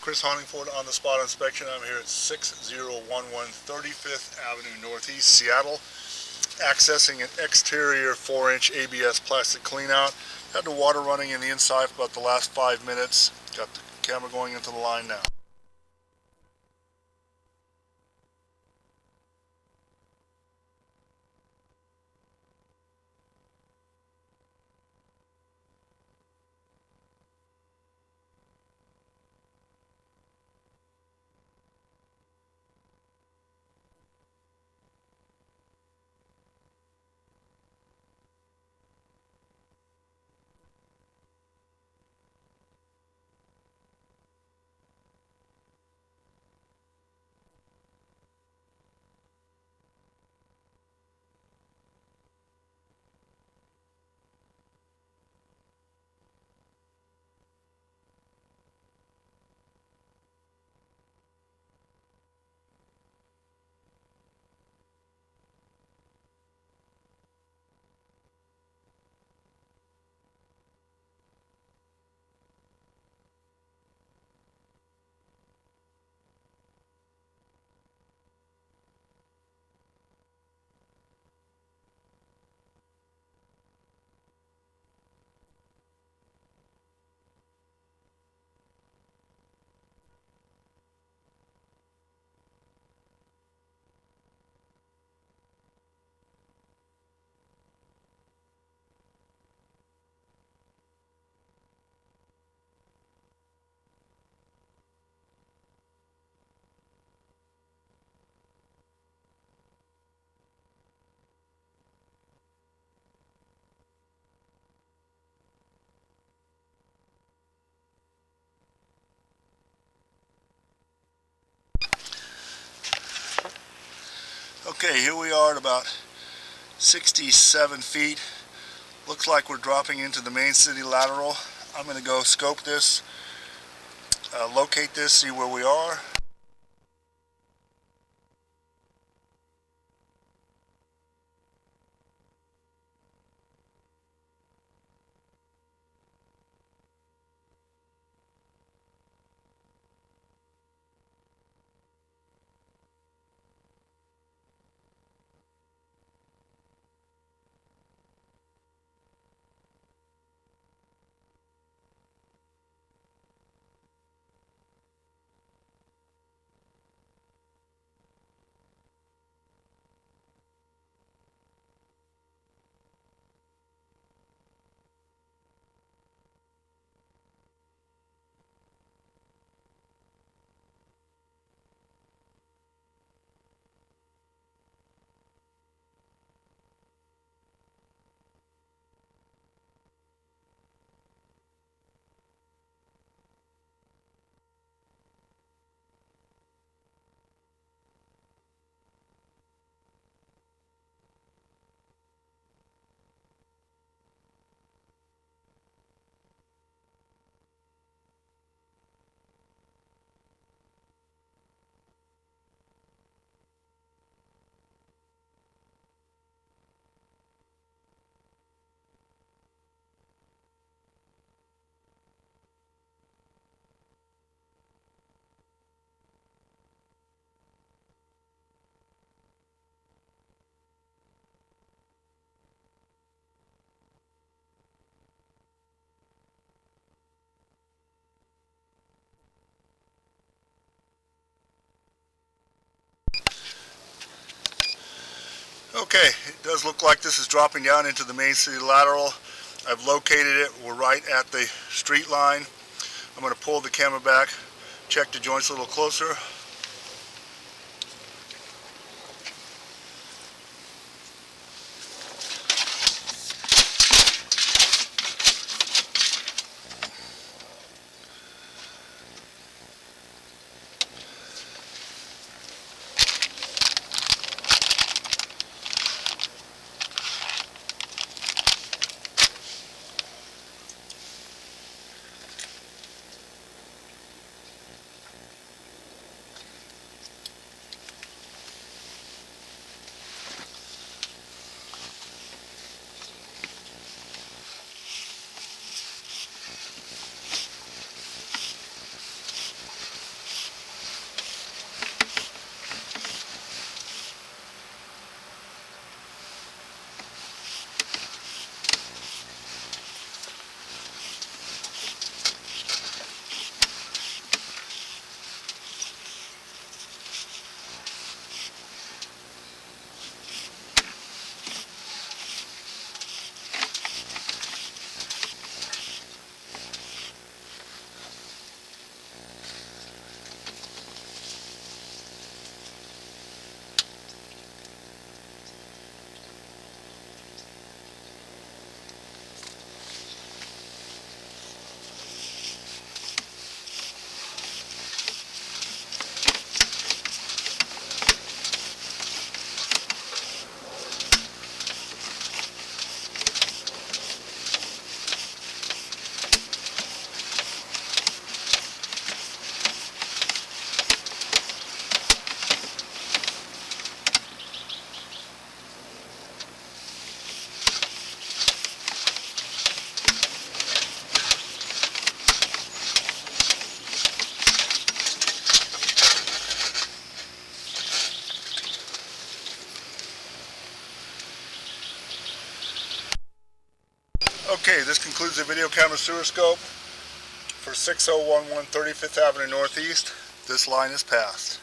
Chris Honingford on the spot inspection. I'm here at 6011 35th Avenue Northeast, Seattle, accessing an exterior 4-inch ABS plastic cleanout. Had the water running in the inside for about the last 5 minutes. Got the camera going into the line now. Okay, here we are at about 67 feet. Looks like we're dropping into the main city lateral. I'm going to go scope this, locate this, see where we are. Okay, it does look like this is dropping down into the main city lateral. I've located it. We're right at the street line. I'm going to pull the camera back, check the joints a little closer. Okay, this concludes the video camera sewer scope for 6011 35th Avenue Northeast. This line is passed.